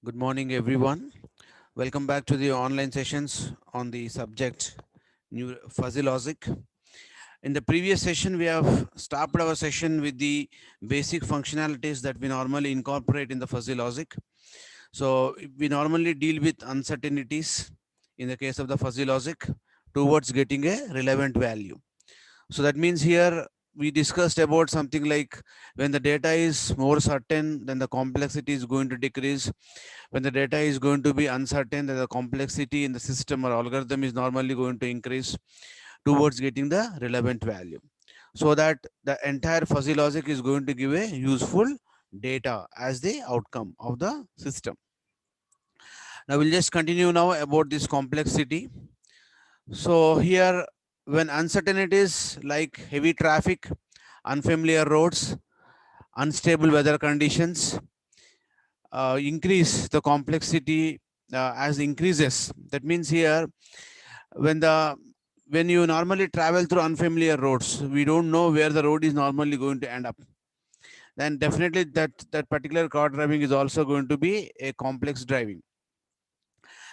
Good morning, everyone. Welcome back to the online sessions on the subject new fuzzy logic. In the previous session, we have stopped our session with the basic functionalities that we normally incorporate in the fuzzy logic. So we normally deal with uncertainties in the case of the fuzzy logic towards getting a relevant value. So that means here we discussed about something like when the data is more certain, then the complexity is going to decrease. When the data is going to be uncertain, then the complexity in the system or algorithm is normally going to increase towards getting the relevant value. So that the entire fuzzy logic is going to give a useful data as the outcome of the system. Now we'll just continue now about this complexity. So here, when uncertainties like heavy traffic, unfamiliar roads, unstable weather conditions increase the complexity as increases. That means here, when the when you normally travel through unfamiliar roads, we don't know where the road is normally going to end up. Then definitely that particular car driving is also going to be a complex driving.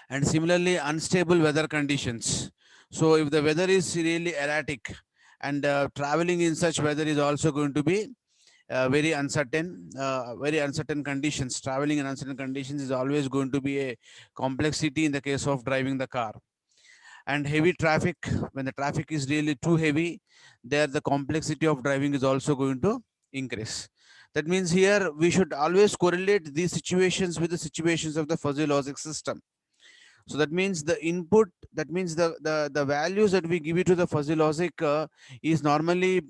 And similarly, unstable weather conditions. So if the weather is really erratic and traveling in such weather is also going to be very uncertain conditions. Traveling in uncertain conditions is always going to be a complexity in the case of driving the car. And heavy traffic, when the traffic is really too heavy, there the complexity of driving is also going to increase. That means here we should always correlate these situations with the situations of the fuzzy logic system. So that means the input, that means the values that we give it to the fuzzy logic is normally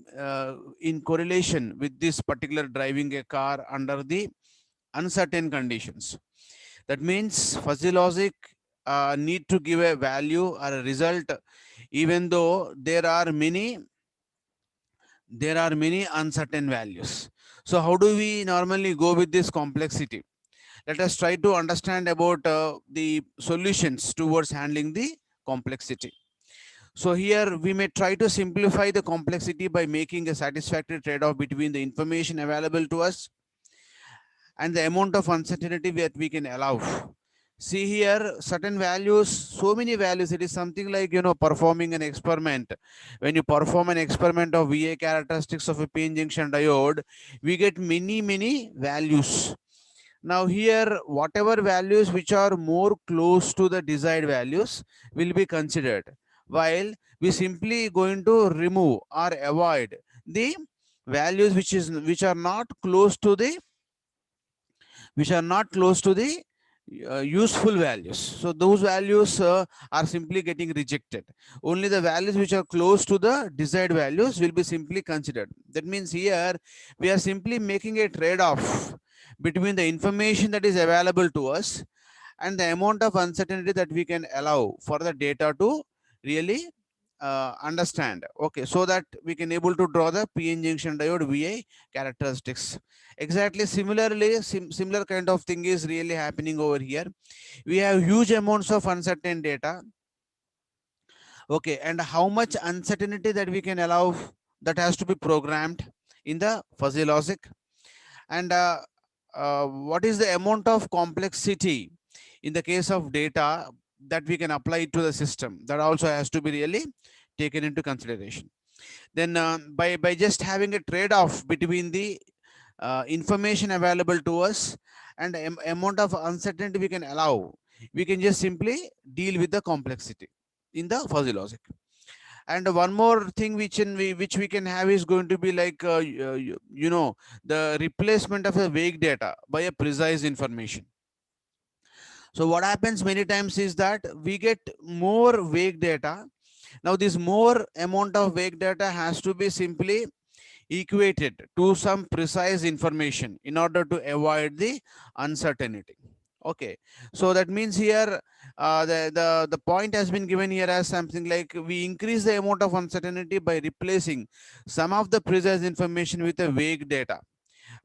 in correlation with this particular driving a car under the uncertain conditions. That means fuzzy logic need to give a value or a result even though there are many uncertain values. So how do we normally go with this complexity? Let us try to understand about the solutions towards handling the complexity. So here we may try to simplify the complexity by making a satisfactory trade-off between the information available to us and the amount of uncertainty that we can allow. See here, certain values, so many values. It is something like, performing an experiment. When you perform an experiment of VA characteristics of a PN junction diode, we get many values. Now here, whatever values which are more close to the desired values will be considered, while we simply going to remove or avoid the values which are not close to the useful values. So those values are simply getting rejected. Only the values which are close to the desired values will be simply considered. That means here we are simply making a trade-off between the information that is available to us and the amount of uncertainty that we can allow for the data to really understand. Okay, so that we can able to draw the PN junction diode VA characteristics. Exactly similarly, similar kind of thing is really happening over here. We have huge amounts of uncertain data. Okay, and how much uncertainty that we can allow, that has to be programmed in the fuzzy logic. And what is the amount of complexity in the case of data that we can apply to the system, that also has to be really taken into consideration. Then by just having a trade-off between the information available to us and the amount of uncertainty we can allow, we can just simply deal with the complexity in the fuzzy logic. And one more thing which we can have is going to be like the replacement of a vague data by a precise information. So what happens many times is that we get more vague data. Now this more amount of vague data has to be simply equated to some precise information in order to avoid the uncertainty. Okay, so that means here the point has been given here as something like we increase the amount of uncertainty by replacing some of the precise information with a vague data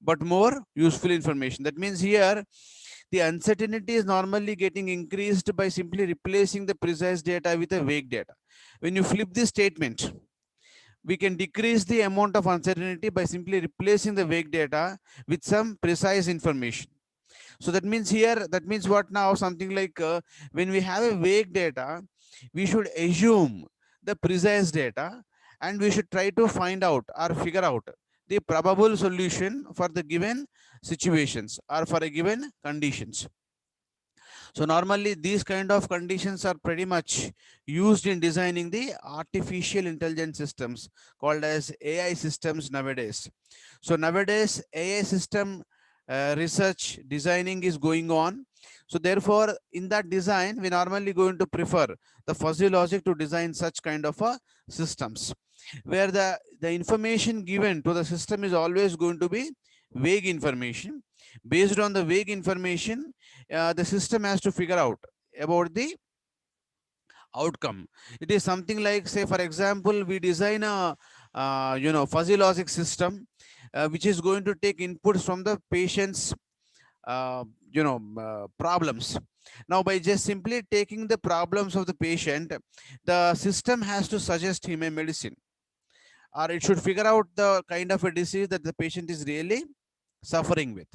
but more useful information. That means here the uncertainty is normally getting increased by simply replacing the precise data with a vague data. When you flip this statement, we can decrease the amount of uncertainty by simply replacing the vague data with some precise information. So that means here, that means what now? Something like when we have a vague data, we should assume the precise data, and we should try to find out or figure out the probable solution for the given situations or for a given conditions. So normally these kind of conditions are pretty much used in designing the artificial intelligence systems called as AI systems nowadays. So nowadays AI system research designing is going on. So therefore in that design we normally going to prefer the fuzzy logic to design such kind of systems, where the information given to the system is always going to be vague information. Based on the vague information, the system has to figure out about the outcome. It is something like, say for example, we design a fuzzy logic system which is going to take inputs from the patient's problems. Now by just simply taking the problems of the patient, the system has to suggest him a medicine, or it should figure out the kind of a disease that the patient is really suffering with.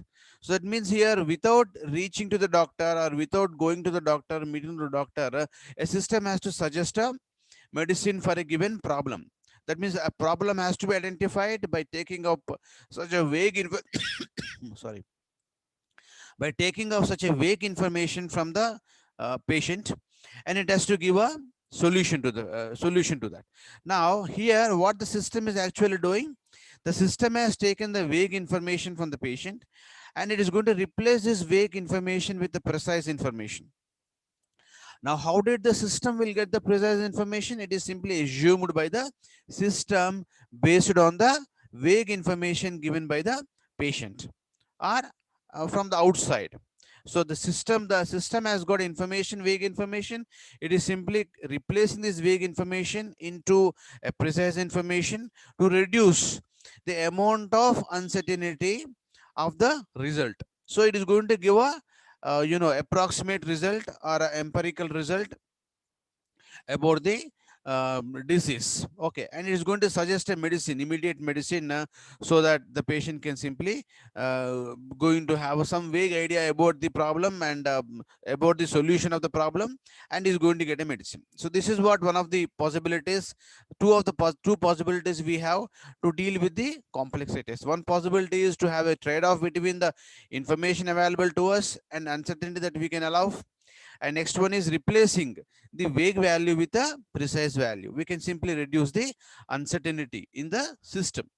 So that means here, without reaching to the doctor or without going to the doctor, meeting the doctor, a system has to suggest a medicine for a given problem. That means a problem has to be identified by taking up such a sorry, by taking of such a vague information from the patient, and it has to give a solution to that. Now here what the system is actually doing, the system has taken the vague information from the patient, and it is going to replace this vague information with the precise information. Now how did the system will get the precise information? It is simply assumed by the system based on the vague information given by the patient, or from the outside. So the system has got information, vague information. It is simply replacing this vague information into a precise information to reduce the amount of uncertainty of the result. So it is going to give a approximate result or a empirical result about the disease. Okay, and it is going to suggest a medicine, immediate medicine, so that the patient can simply going to have some vague idea about the problem and about the solution of the problem, and is going to get a medicine. So this is what one of the possibilities, two possibilities we have to deal with the complexities. One possibility is to have a trade-off between the information available to us and uncertainty that we can allow, and next one is replacing the vague value with a precise value. We can simply reduce the uncertainty in the system.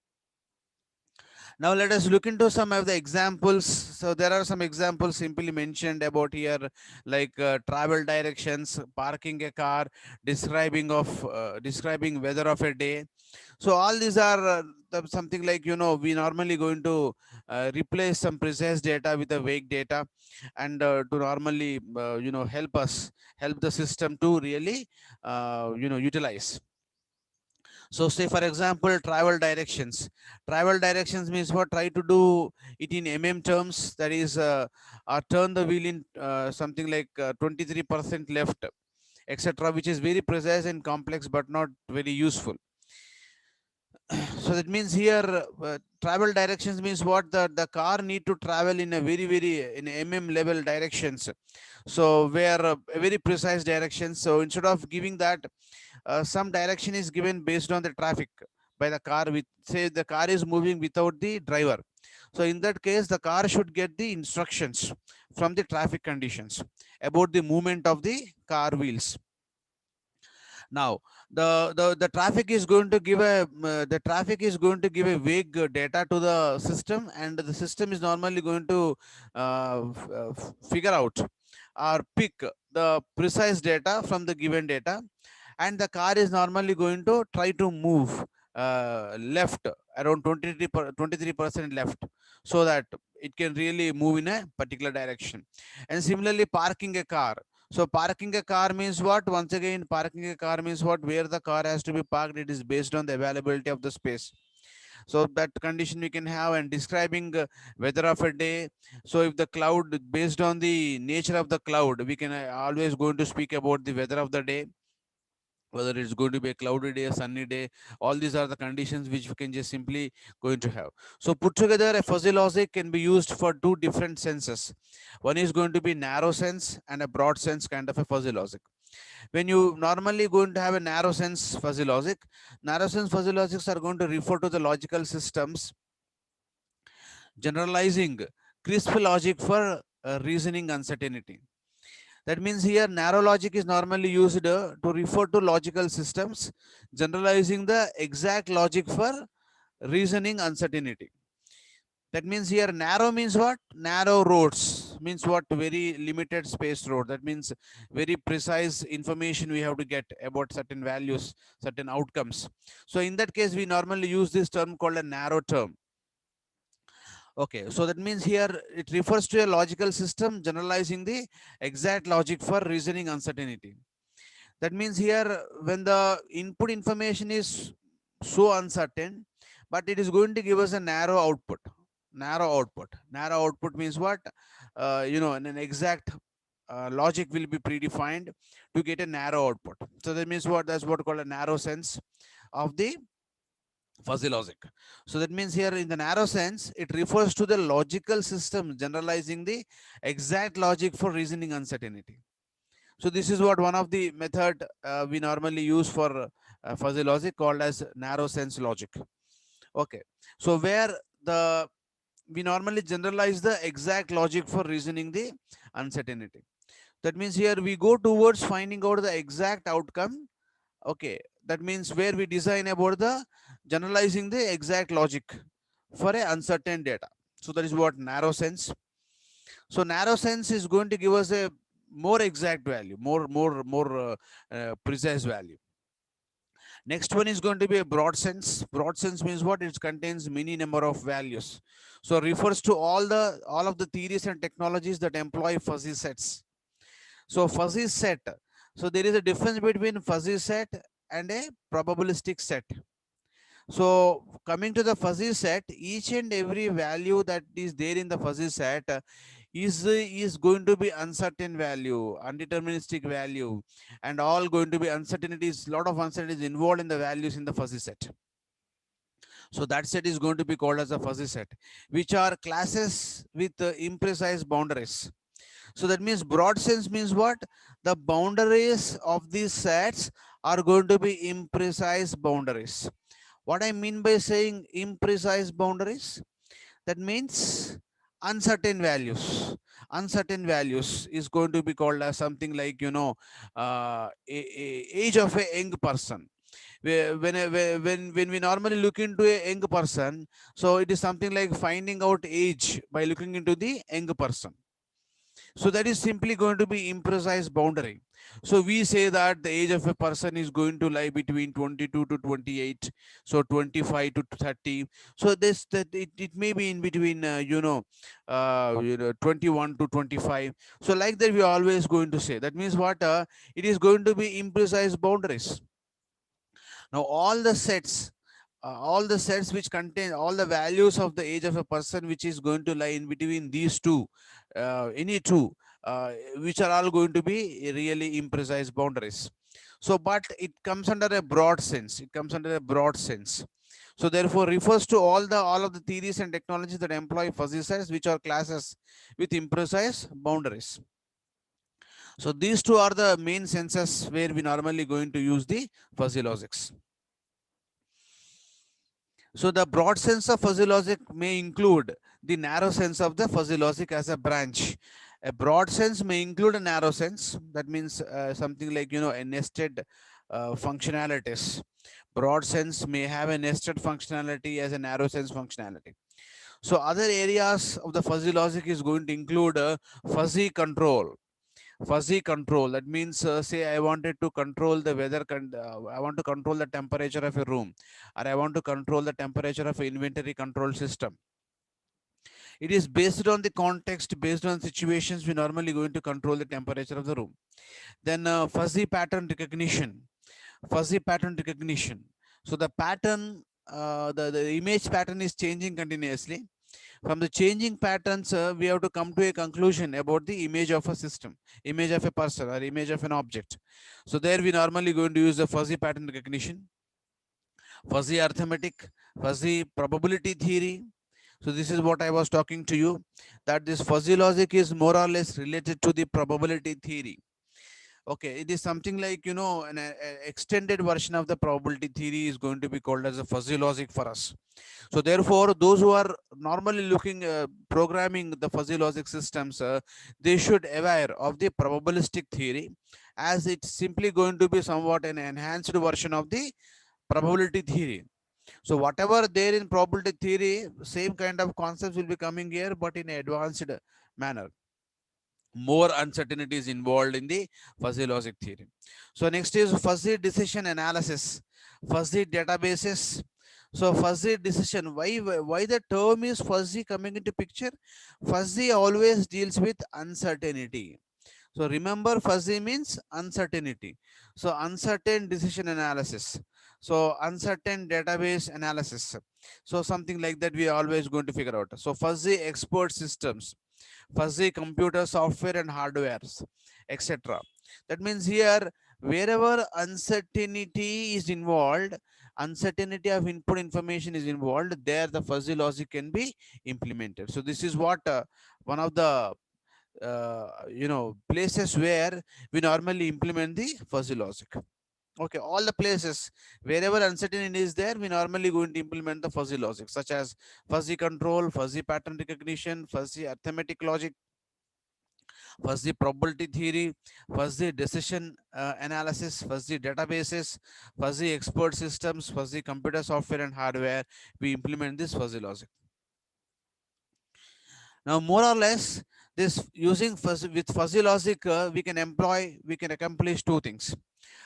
Now let us look into some of the examples. So there are some examples simply mentioned about here, like travel directions, parking a car, describing weather of a day. So all these are something like, we normally going to replace some precise data with a vague data, and to normally help the system to really utilize. So say for example, travel directions means what? Try to do it in terms, that is turn the wheel in something like 23% left, etc., which is very precise and complex but not very useful. So that means here, travel directions means what? The car need to travel in a very in level directions, so where a very precise direction. So instead of giving that, some direction is given based on the traffic by the car, with, say the car is moving without the driver. So in that case, the car should get the instructions from the traffic conditions about the movement of the car wheels. Now the traffic is going to give a vague data to the system, and the system is normally going to figure out or pick the precise data from the given data, and the car is normally going to try to move left around 23% left, so that it can really move in a particular direction. And similarly, parking a car. So parking a car means what? Once again, parking a car means what? Where the car has to be parked, it is based on the availability of the space. So that condition we can have. And describing weather of a day. So if the cloud, based on the nature of the cloud, we can always going to speak about the weather of the day. whether it's going to be a cloudy day, a sunny day. All these are the conditions which we can just simply going to have. So put together, a fuzzy logic can be used for two different senses. One is going to be narrow sense and a broad sense kind of a fuzzy logic. When you normally going to have a narrow sense fuzzy logic, narrow sense fuzzy logics are going to refer to the logical systems generalizing crisp logic for reasoning uncertainty. That means here narrow logic is normally used to refer to logical systems generalizing the exact logic for reasoning uncertainty. That means here narrow means what? Narrow roads means what? Very limited space road. That means very precise information we have to get about certain values, certain outcomes. So in that case, we normally use this term called a narrow term. Okay, so that means here it refers to a logical system generalizing the exact logic for reasoning uncertainty. That means here when the input information is so uncertain, but it is going to give us a narrow output. Narrow output. Narrow output means what? An exact logic will be predefined to get a narrow output. So that means what? That's what called a narrow sense of the fuzzy logic. So that means here in the narrow sense, it refers to the logical system generalizing the exact logic for reasoning uncertainty. So this is what one of the method we normally use for fuzzy logic called as narrow sense logic. Okay. So where the we normally generalize the exact logic for reasoning the uncertainty. That means here we go towards finding out the exact outcome. Okay. That means where we design about the generalizing the exact logic for a uncertain data. So that is what narrow sense. So narrow sense is going to give us a more exact value, more precise value. Next one is going to be a broad sense. Broad sense means what? It contains many number of values. So refers to all of the theories and technologies that employ fuzzy sets. So fuzzy set. So there is a difference between fuzzy set and a probabilistic set. So coming to the fuzzy set, each and every value that is there in the fuzzy set is going to be uncertain value, undeterministic value, and all going to be uncertainties. Lot of uncertainties involved in the values in the fuzzy set. So that set is going to be called as a fuzzy set, which are classes with imprecise boundaries. So that means broad sense means what? The boundaries of these sets are going to be imprecise boundaries. What I mean by saying imprecise boundaries, that means uncertain values. Uncertain values is going to be called as something like, age of a young person. When we normally look into a young person, so it is something like finding out age by looking into the young person. So that is simply going to be imprecise boundary. So we say that the age of a person is going to lie between 22 to 28, so 25 to 30. So this that it may be in between 21 to 25. So like that we are always going to say. That means what? It is going to be imprecise boundaries. Now all the sets which contain all the values of the age of a person which is going to lie in between these two, any two, which are all going to be really imprecise boundaries. So, but it comes under a broad sense. It comes under a broad sense. So therefore refers to all of the theories and technologies that employ fuzzy sets which are classes with imprecise boundaries. So these two are the main senses where we normally going to use the fuzzy logics. So the broad sense of fuzzy logic may include the narrow sense of the fuzzy logic as a branch. A broad sense may include a narrow sense. That means something like, a nested functionalities. Broad sense may have a nested functionality as a narrow sense functionality. So other areas of the fuzzy logic is going to include fuzzy control. Fuzzy control, that means say I wanted to control the I want to control the temperature of a room, or I want to control the temperature of an inventory control system. It is based on the context, based on situations we normally going to control the temperature of the room. Then fuzzy pattern recognition. Fuzzy pattern recognition. So the pattern, the image pattern is changing continuously, From the changing patterns, we have to come to a conclusion about the image of a system, image of a person, or image of an object. So there we normally going to use the fuzzy pattern recognition, fuzzy arithmetic, fuzzy probability theory. So this is what I was talking to you, that this fuzzy logic is more or less related to the probability theory. Okay, it is something like, you know, an extended version of the probability theory is going to be called as a fuzzy logic for us. So therefore, those who are normally looking programming the fuzzy logic systems, they should aware of the probabilistic theory, as it's simply going to be somewhat an enhanced version of the probability theory. So whatever there in probability theory, same kind of concepts will be coming here, but in an advanced manner. More uncertainty is involved in the fuzzy logic theory. So next is fuzzy decision analysis, fuzzy databases. So fuzzy decision, why the term is fuzzy coming into picture? Fuzzy always deals with uncertainty. So remember, fuzzy means uncertainty. So uncertain decision analysis. So uncertain database analysis. So something like that we are always going to figure out. So fuzzy expert systems, fuzzy computer software and hardwares, etc. That means here, wherever uncertainty is involved, uncertainty of input information is involved, there the fuzzy logic can be implemented. So this is what one of the places where we normally implement the fuzzy logic. Okay, all the places wherever uncertainty is there, we normally going to implement the fuzzy logic, such as fuzzy control, fuzzy pattern recognition, fuzzy arithmetic logic, fuzzy probability theory, fuzzy decision analysis, fuzzy databases, fuzzy expert systems, fuzzy computer software and hardware. We implement this fuzzy logic. Now, more or less, this using with fuzzy logic, we can accomplish two things.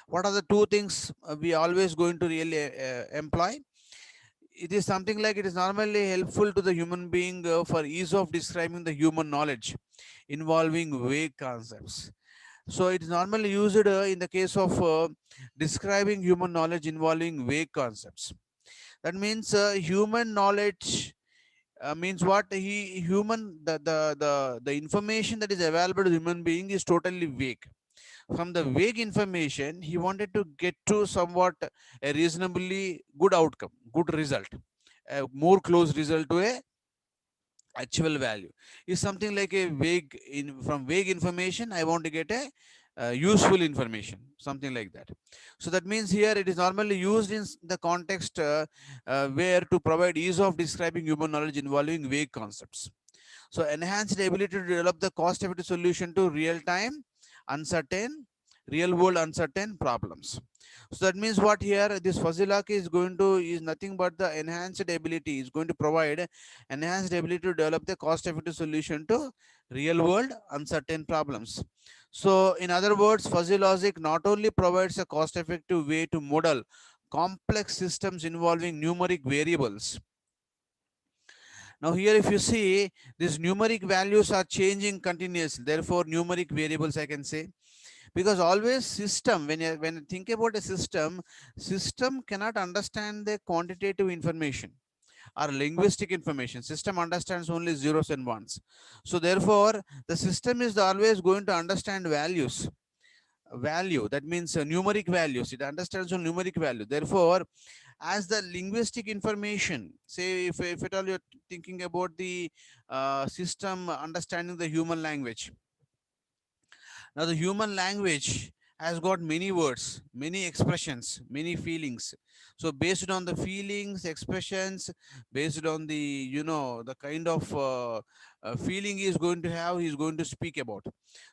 What are the two things we always going to really employ? It is something like, it is normally helpful to the human being for ease of describing the human knowledge involving vague concepts. So it is normally used in the case of describing human knowledge involving vague concepts. That means human knowledge means what? The information that is available to human being is totally vague. From the vague information, he wanted to get to somewhat a reasonably good outcome, good result, a more close result to a actual value. Is something like a vague from vague information I want to get a useful information, something like that. So that means here it is normally used in the context where to provide ease of describing human knowledge involving vague concepts. So enhanced ability to develop the cost effective solution to real time uncertain, real world uncertain problems. So that means what here, this fuzzy logic is going to is nothing but the enhanced ability, is going to provide enhanced ability to develop the cost effective solution to real world uncertain problems. So in other words, fuzzy logic not only provides a cost effective way to model complex systems involving numeric variables. Now here if you see, these numeric values are changing continuously, therefore numeric variables I can say. Because always system, when you think about a system cannot understand the quantitative information or linguistic information. System understands only zeros and ones. So therefore the system is always going to understand values. Value, that means numeric values, it understands on numeric value. Therefore, as the linguistic information, say if at all you're thinking about the system understanding the human language. Now, the human language has got many words, many expressions, many feelings. So, based on the feelings, expressions, based on the, the kind of feeling he is going to have, he is going to speak about.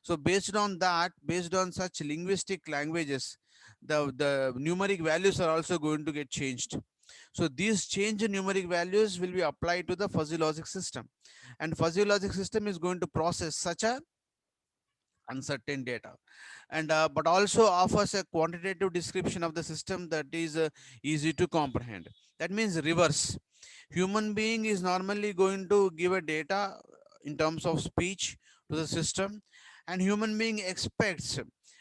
So, based on that, based on such linguistic languages, the numeric values are also going to get changed. So, these change in numeric values will be applied to the fuzzy logic system. And fuzzy logic system is going to process such a uncertain data, and but also offers a quantitative description of the system that is easy to comprehend. That means reverse, human being is normally going to give a data in terms of speech to the system, and human being expects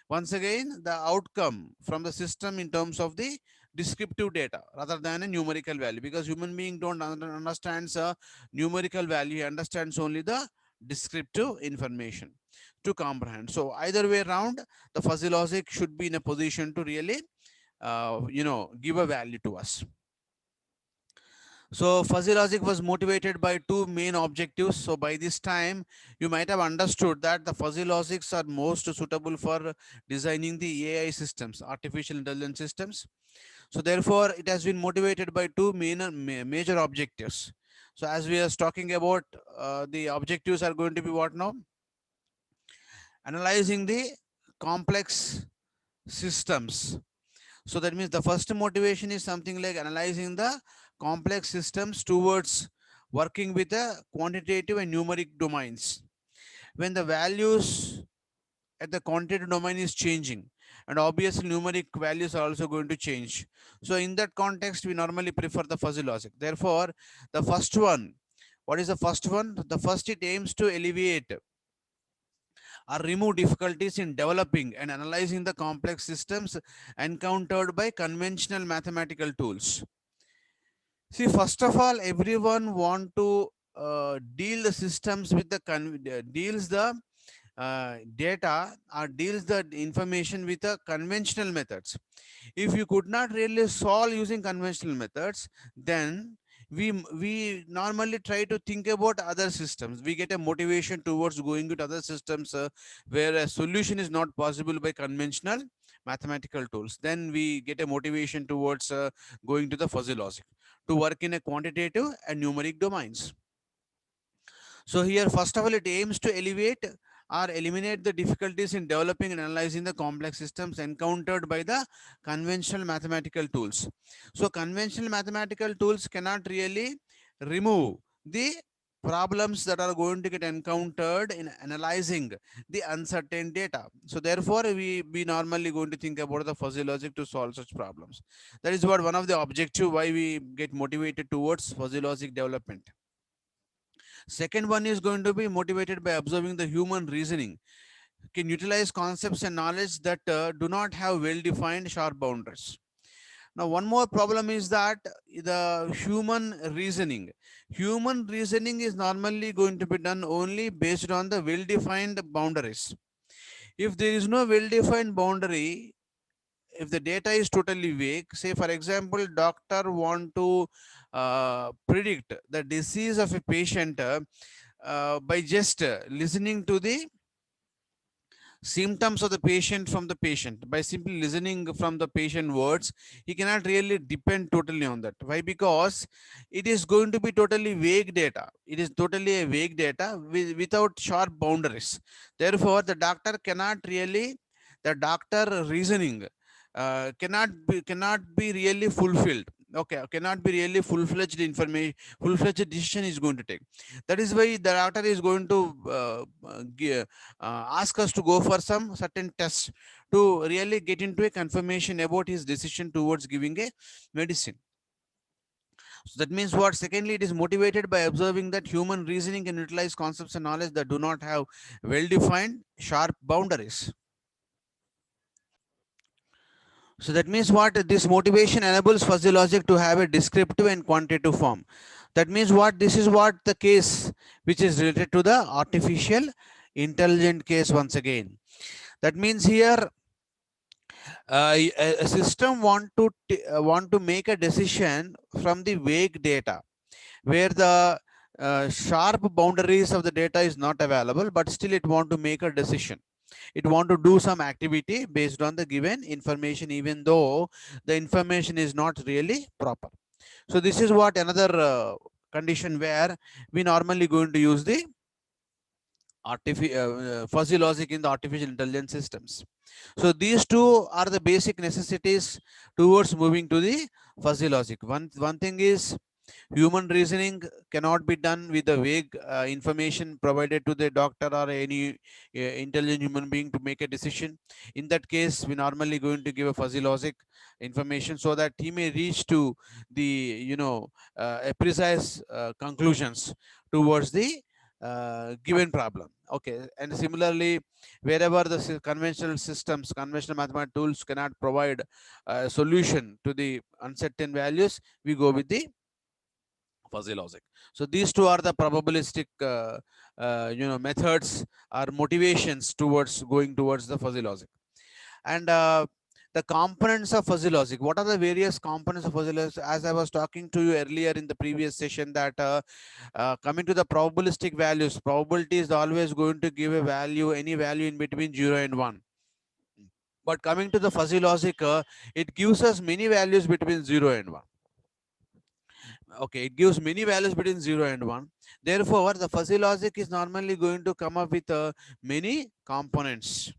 once again the outcome from the system in terms of the descriptive data rather than a numerical value, because human being don't understands a numerical value, he understands only the descriptive information to comprehend. So either way around, the fuzzy logic should be in a position to really give a value to us. So fuzzy logic was motivated by two main objectives. So by this time, you might have understood that the fuzzy logics are most suitable for designing the AI systems, artificial intelligence systems. So therefore, it has been motivated by two major objectives. So as we are talking about, the objectives are going to be what now? Analyzing the complex systems. So that means the first motivation is something like analyzing the complex systems towards working with the quantitative and numeric domains. When the values at the quantitative domain is changing, and obviously numeric values are also going to change. So in that context, we normally prefer the fuzzy logic. Therefore, the first one, what is the first one? The first, it aims to alleviate or remove difficulties in developing and analyzing the complex systems encountered by conventional mathematical tools. See, first of all, everyone want to deal the systems with the deals the data or deals the information with the conventional methods. If you could not really solve using conventional methods, then we normally try to think about other systems. We get a motivation towards going with other systems where a solution is not possible by conventional mathematical tools. Then we get a motivation towards going to the fuzzy logic to work in a quantitative and numeric domains. So here, first of all, it aims to elevate or eliminate the difficulties in developing and analyzing the complex systems encountered by the conventional mathematical tools. So conventional mathematical tools cannot really remove the problems that are going to get encountered in analyzing the uncertain data. So therefore, we normally going to think about the fuzzy logic to solve such problems. That is what one of the objective why we get motivated towards fuzzy logic development. Second one is going to be motivated by observing the human reasoning, can utilize concepts and knowledge that do not have well-defined sharp boundaries. Now, one more problem is that the human reasoning is normally going to be done only based on the well-defined boundaries. If there is no well-defined boundary, if the data is totally vague, say for example, doctor want to predict the disease of a patient by just listening to the symptoms of the patient from the patient, by simply listening from the patient words, he cannot really depend totally on that. Why? Because it is going to be totally vague data. It is totally a vague data without sharp boundaries. Therefore, the doctor cannot really, the doctor reasoning cannot be really fulfilled. Okay, cannot be really full-fledged information, full-fledged decision is going to take. That is why the doctor is going to ask us to go for some certain tests to really get into a confirmation about his decision towards giving a medicine. So that means what? Secondly, it is motivated by observing that human reasoning can utilize concepts and knowledge that do not have well-defined sharp boundaries. So that means what? This motivation enables fuzzy logic to have a descriptive and quantitative form. That means what? This is what the case which is related to the artificial intelligent case once again. That means here a system want to make a decision from the vague data where the sharp boundaries of the data is not available, but still it want to make a decision. It want to do some activity based on the given information, even though the information is not really proper. So this is what another condition where we normally going to use the fuzzy logic in the artificial intelligence systems. So these two are the basic necessities towards moving to the fuzzy logic. One thing is human reasoning cannot be done with the vague information provided to the doctor or any intelligent human being to make a decision. In that case, we normally going to give a fuzzy logic information so that he may reach to the a precise conclusions towards the given problem. Okay, and similarly, wherever the conventional systems, conventional mathematical tools cannot provide a solution to the uncertain values, we go with the fuzzy logic. So these two are the probabilistic methods or motivations towards going towards the fuzzy logic. And the components of fuzzy logic, what are the various components of fuzzy logic? As I was talking to you earlier in the previous session, that coming to the probabilistic values, probability is always going to give a value, any value in between 0 and 1. But coming to the fuzzy logic, it gives us many values between 0 and 1. Okay, it gives many values between 0 and 1. Therefore, the fuzzy logic is normally going to come up with many components.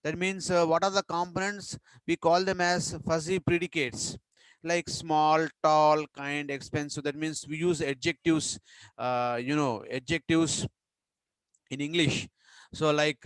That means, what are the components? We call them as fuzzy predicates, like small, tall, kind, expensive. That means we use adjectives, adjectives in English. So like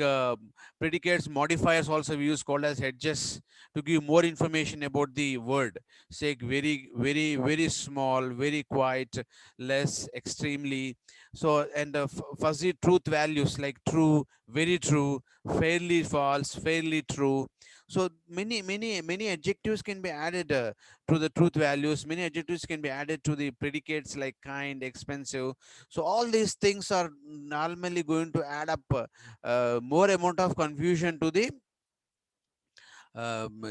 predicates, modifiers also we use called as edges to give more information about the word. Say very, very, very small, very quiet, less, extremely. So, and the fuzzy truth values like true, very true, fairly false, fairly true. So many, many, many adjectives can be added to the truth values. Many adjectives can be added to the predicates like kind, expensive. So all these things are normally going to add up more amount of confusion to the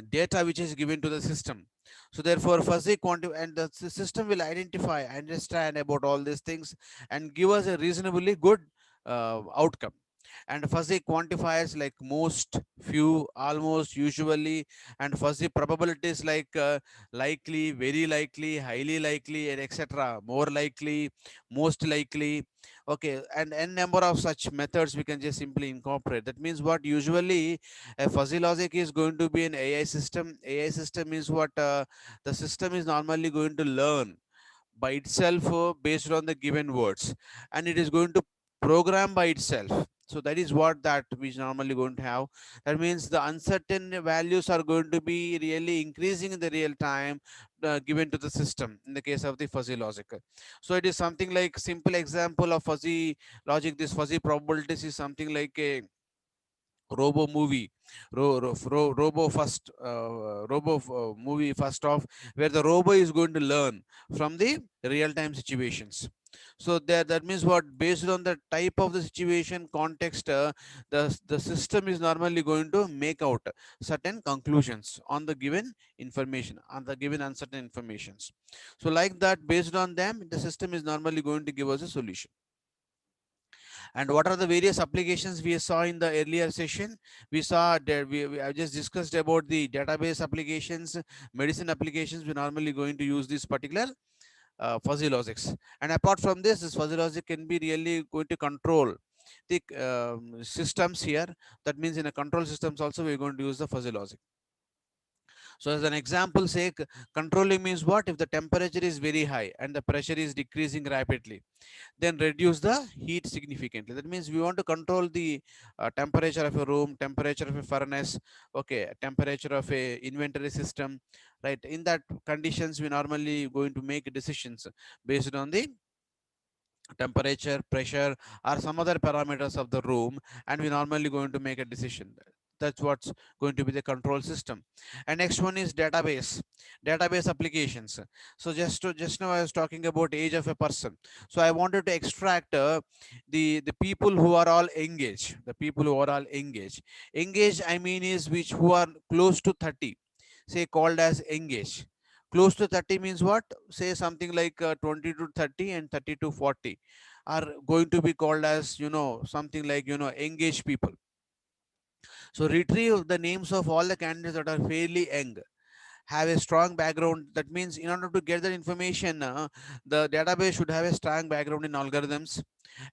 data which is given to the system. So therefore, fuzzy quantum and the system will identify, understand about all these things and give us a reasonably good outcome. And fuzzy quantifiers like most, few, almost, usually, and fuzzy probabilities like likely, very likely, highly likely, and etc. More likely, most likely. Okay, and n number of such methods we can just simply incorporate. That means what usually a fuzzy logic is going to be an AI system. AI system is what the system is normally going to learn by itself based on the given words, and it is going to program by itself. So that is what that we normally going to have. That means the uncertain values are going to be really increasing in the real time given to the system in the case of the fuzzy logic. So it is something like simple example of fuzzy logic. This fuzzy probabilities is something like a robo movie, robo movie first off, where the robo is going to learn from the real time situations. So there, that means what, based on the type of the situation context, the system is normally going to make out certain conclusions on the given information, on the given uncertain informations. So like that, based on them, the system is normally going to give us a solution. And what are the various applications we saw in the earlier session? We saw that I just discussed about the database applications, medicine applications. We're normally going to use this particular fuzzy logics. And apart from this fuzzy logic can be really going to control the systems here. That means in a control systems also we're going to use the fuzzy logic. So as an example say, controlling means what? If the temperature is very high and the pressure is decreasing rapidly, then reduce the heat significantly. That means we want to control the temperature of a room, temperature of a furnace, okay, temperature of a inventory system, right? In that conditions, we normally going to make decisions based on the temperature, pressure, or some other parameters of the room, and we normally going to make a decision. That's what's going to be the control system. And next one is database applications. So just now I was talking about age of a person. So I wanted to extract the people who are all engaged, the people who are all engaged, I mean, is which who are close to 30, say called as engaged. Close to 30 means what? Say something like 20 to 30 and 30 to 40 are going to be called as, something like, engaged people. So retrieve the names of all the candidates that are fairly young, have a strong background. That means in order to get that information, the database should have a strong background in algorithms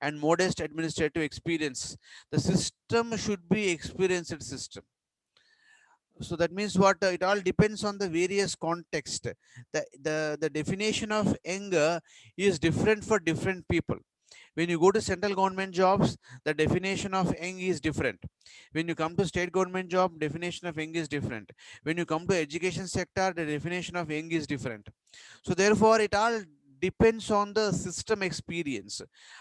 and modest administrative experience. The system should be experienced system. So that means what, it all depends on the various context. The definition of anger is different for different people. When you go to central government jobs, the definition of young is different. When you come to state government job, definition of young is different. When you come to education sector, the definition of young is different. So therefore it all depends on the system experience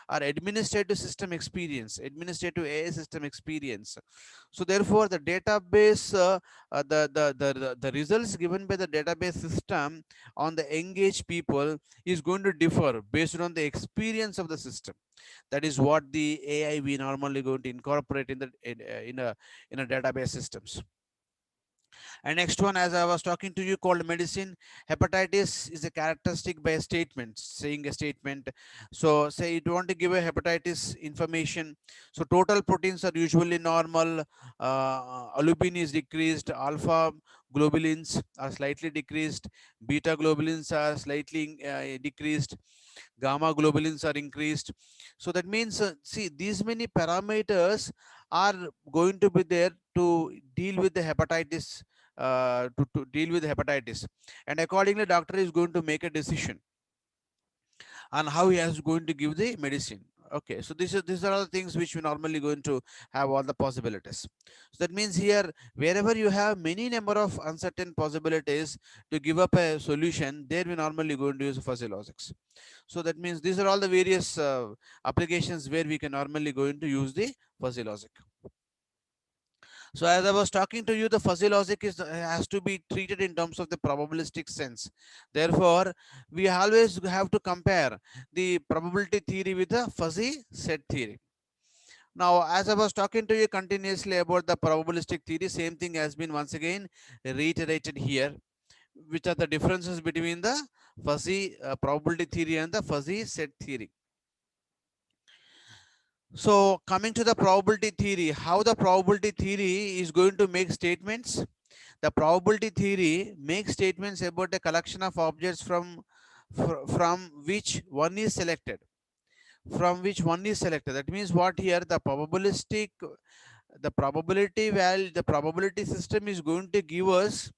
or administrative AI system experience. So therefore, the database, the results given by the database system on the engaged people is going to differ based on the experience of the system. That is what the AI we normally going to incorporate in the in a database systems. And next one, as I was talking to you, called medicine. Hepatitis is a characteristic by a statement, saying a statement. So say you want to give a hepatitis information. So total proteins are usually normal. Albumin is decreased. Alpha globulins are slightly decreased. Beta globulins are slightly decreased. Gamma globulins are increased. So that means, see, these many parameters are going to be there to deal with the hepatitis, to deal with hepatitis, and accordingly doctor is going to make a decision on how he is going to give the medicine. Okay, so these are all the things which we normally going to have all the possibilities. So that means here, wherever you have many number of uncertain possibilities to give up a solution, there we normally going to use fuzzy logics. So that means these are all the various applications where we can normally going to use the fuzzy logic. So as I was talking to you, the fuzzy logic is has to be treated in terms of the probabilistic sense. Therefore, we always have to compare the probability theory with the fuzzy set theory. Now, as I was talking to you continuously about the probabilistic theory, same thing has been once again reiterated here, which are the differences between the fuzzy probability theory and the fuzzy set theory. So coming to the probability theory, how the probability theory is going to make statements. The probability theory makes statements about a collection of objects from which one is selected. From which one is selected. That means what here, the probabilistic, the probability value, the probability system is going to give us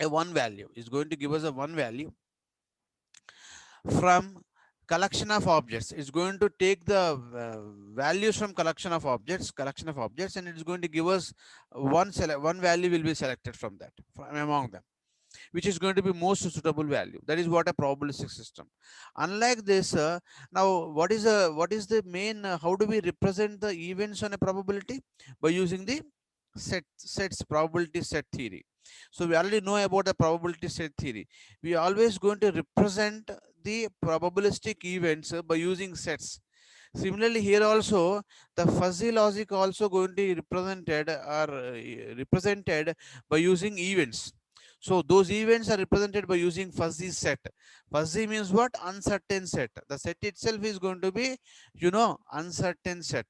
a one value. Is going to give us a one value from collection of objects. It's going to take the values from collection of objects, and it's going to give us one value will be selected from that, from among them, which is going to be most suitable value. That is what a probabilistic system. Unlike this, now what is the main, how do we represent the events on a probability? By using the sets probability set theory. So we already know about the probability set theory. We are always going to represent the probabilistic events by using sets. Similarly, here also the fuzzy logic also going to be represented by using events. So those events are represented by using fuzzy set. Fuzzy means what? Uncertain set. The set itself is going to be, uncertain set.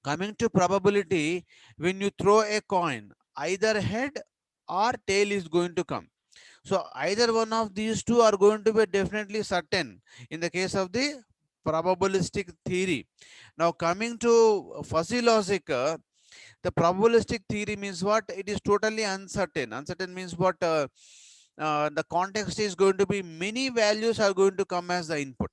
Coming to probability, when you throw a coin, either head or tail is going to come. So either one of these two are going to be definitely certain in the case of the probabilistic theory. Now coming to fuzzy logic, the probabilistic theory means what? It is totally uncertain. Uncertain means what? The context is going to be many values are going to come as the input,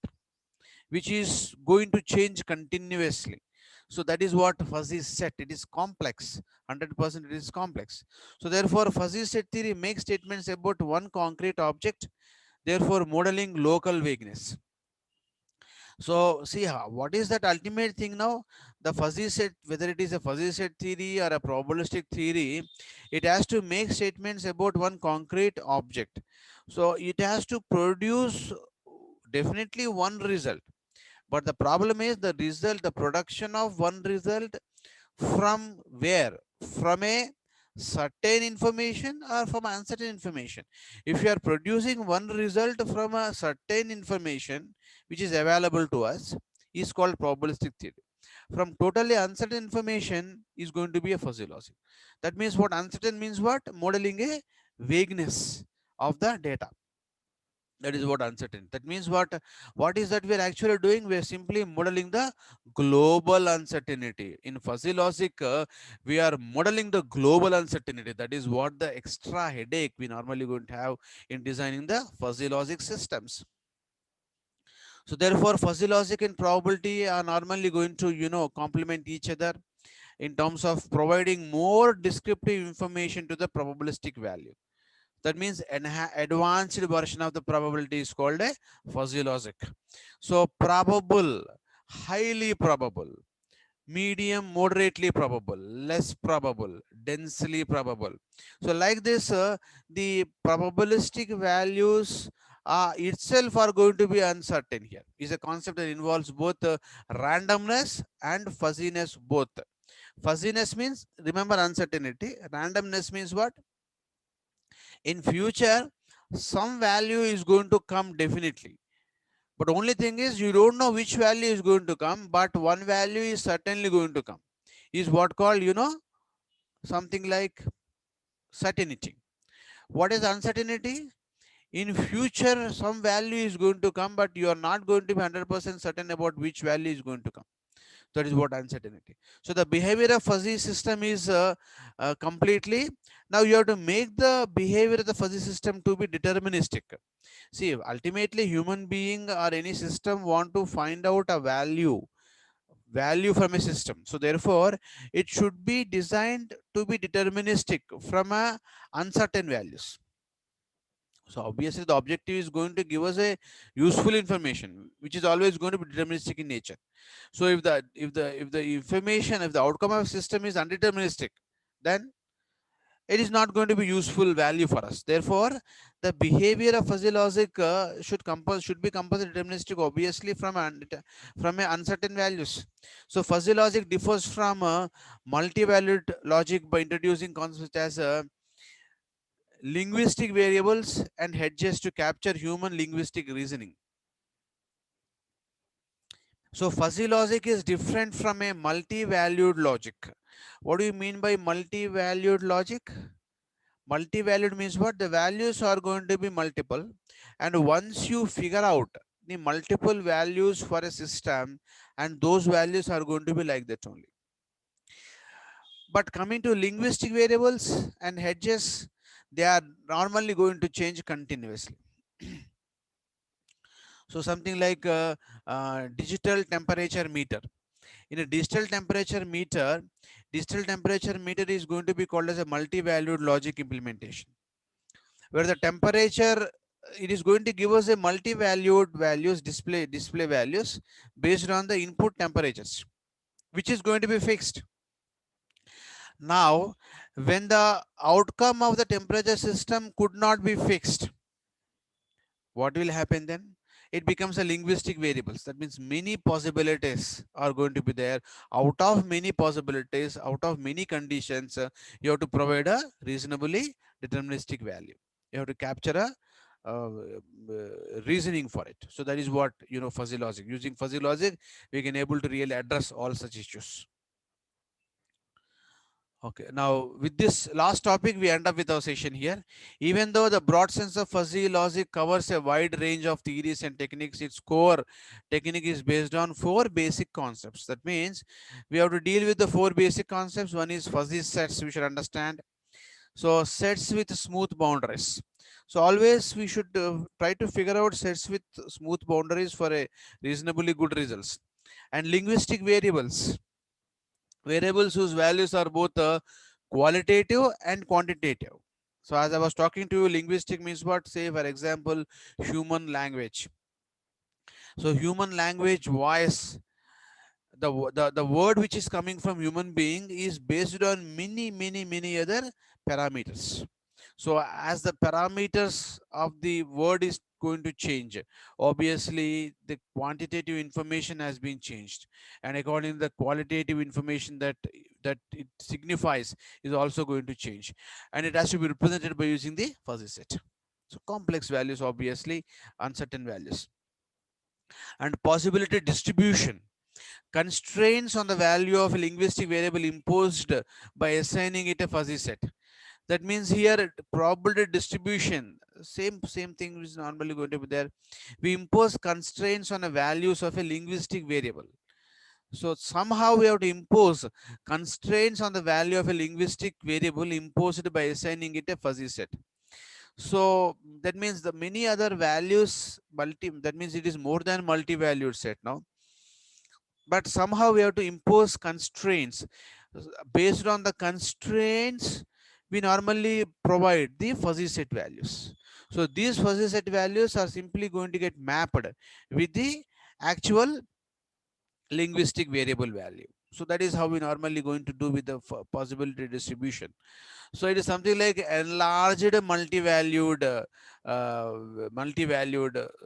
which is going to change continuously. So that is what fuzzy set. It is complex. 100% it is complex. So therefore, fuzzy set theory makes statements about one concrete object, therefore modeling local vagueness. So see what is that ultimate thing now? The fuzzy set, whether it is a fuzzy set theory or a probabilistic theory, it has to make statements about one concrete object. So it has to produce definitely one result. But the problem is the result, the production of one result from where? From a certain information or from uncertain information. If you are producing one result from a certain information which is available to us, is called probabilistic theory. From totally uncertain information is going to be a fuzzy logic. That means what? Uncertain means what? Modeling a vagueness of the data. That is what uncertain. That means what is that we are actually doing? We are simply modeling the global uncertainty. In fuzzy logic, we are modeling the global uncertainty. That is what the extra headache we normally going to have in designing the fuzzy logic systems. So therefore, fuzzy logic and probability are normally going to complement each other in terms of providing more descriptive information to the probabilistic value. That means an advanced version of the probability is called a fuzzy logic. So probable, highly probable, medium, moderately probable, less probable, densely probable. So like this, the probabilistic values itself are going to be uncertain here. Is a concept that involves both randomness and fuzziness both. Fuzziness means, remember, uncertainty. Randomness means what? In future, some value is going to come definitely. But only thing is you don't know which value is going to come, but one value is certainly going to come. Is what called, something like certainty. What is uncertainty? In future, some value is going to come, but you are not going to be 100% certain about which value is going to come. That is what uncertainty. So the behavior of fuzzy system is completely, now you have to make the behavior of the fuzzy system to be deterministic. See, ultimately human being or any system want to find out a value from a system. So therefore it should be designed to be deterministic from a uncertain values. So obviously the objective is going to give us a useful information, which is always going to be deterministic in nature. So if the information, if the outcome of system is undeterministic, then it is not going to be useful value for us. Therefore, the behavior of fuzzy logic should be composite deterministic, obviously from a uncertain values. So fuzzy logic differs from multi-valued logic by introducing concepts as linguistic variables and hedges to capture human linguistic reasoning. So fuzzy logic is different from a multi-valued logic. What do you mean by multi-valued logic? Multi-valued means what? The values are going to be multiple, and once you figure out the multiple values for a system, and those values are going to be like that only. But coming to linguistic variables and hedges, they are normally going to change continuously. So something like digital temperature meter. In a digital temperature meter is going to be called as a multi-valued logic implementation, where the temperature, it is going to give us a multi-valued values, display values based on the input temperatures, which is going to be fixed. Now when the outcome of the temperature system could not be fixed, what will happen then? It becomes a linguistic variables. That means many possibilities are going to be there. Out of many possibilities, out of many conditions, you have to provide a reasonably deterministic value. You have to capture a reasoning for it. So that is what, fuzzy logic. Using fuzzy logic, we can able to really address all such issues. Okay, now with this last topic, we end up with our session here. Even though the broad sense of fuzzy logic covers a wide range of theories and techniques, its core technique is based on four basic concepts. That means we have to deal with the four basic concepts. One is fuzzy sets, we should understand. So sets with smooth boundaries. So always we should try to figure out sets with smooth boundaries for a reasonably good results. And linguistic variables whose values are both qualitative and quantitative. So as I was talking to you, linguistic means what? Say for example, human language. So human language, voice, the word which is coming from human being is based on many other parameters. So as the parameters of the word is going to change, obviously the quantitative information has been changed, and according to the qualitative information that it signifies is also going to change, and it has to be represented by using the fuzzy set. So complex values, obviously uncertain values. And possibility distribution, constraints on the value of a linguistic variable imposed by assigning it a fuzzy set. That means here probability distribution, same thing is normally going to be there. We impose constraints on the values of a linguistic variable. So somehow we have to impose constraints on the value of a linguistic variable imposed by assigning it a fuzzy set. So that means the many other values that means it is more than multi-valued set now, but somehow we have to impose constraints. Based on the constraints, we normally provide the fuzzy set values. So these fuzzy set values are simply going to get mapped with the actual linguistic variable value. So that is how we normally going to do with the possibility distribution. So it is something like enlarged multi-valued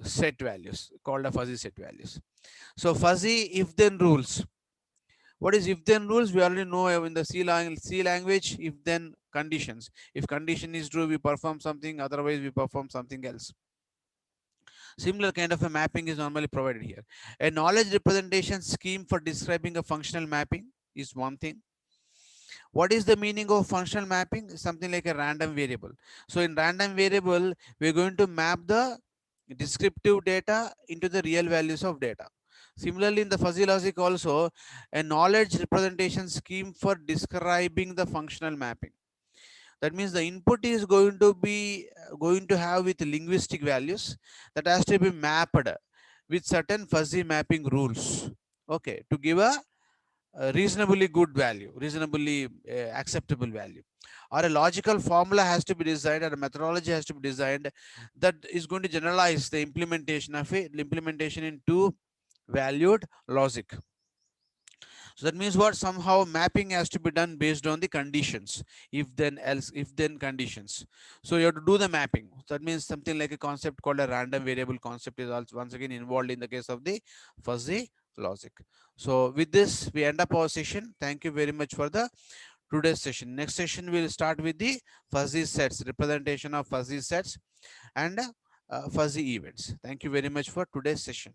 set values called a fuzzy set values. So fuzzy if then rules. What is if then rules? We already know in the C language, if then conditions. If condition is true, we perform something, otherwise we perform something else. Similar kind of a mapping is normally provided here. A knowledge representation scheme for describing a functional mapping is one thing. What is the meaning of functional mapping? Something like a random variable. So in random variable, we're going to map the descriptive data into the real values of data. Similarly, in the fuzzy logic also, a knowledge representation scheme for describing the functional mapping. That means the input is going to have with linguistic values that has to be mapped with certain fuzzy mapping rules. Okay, to give a reasonably good value, reasonably acceptable value, or a logical formula has to be designed, or a methodology has to be designed that is going to generalize the implementation into valued logic. So that means what? Somehow mapping has to be done based on the conditions, if then else, if then conditions. So you have to do the mapping. So that means something like a concept called a random variable concept is also once again involved in the case of the fuzzy logic. So with this, we end up our session. Thank you very much for the today's session. Next session we'll start with the fuzzy sets, representation of fuzzy sets and fuzzy events. Thank you very much for today's session.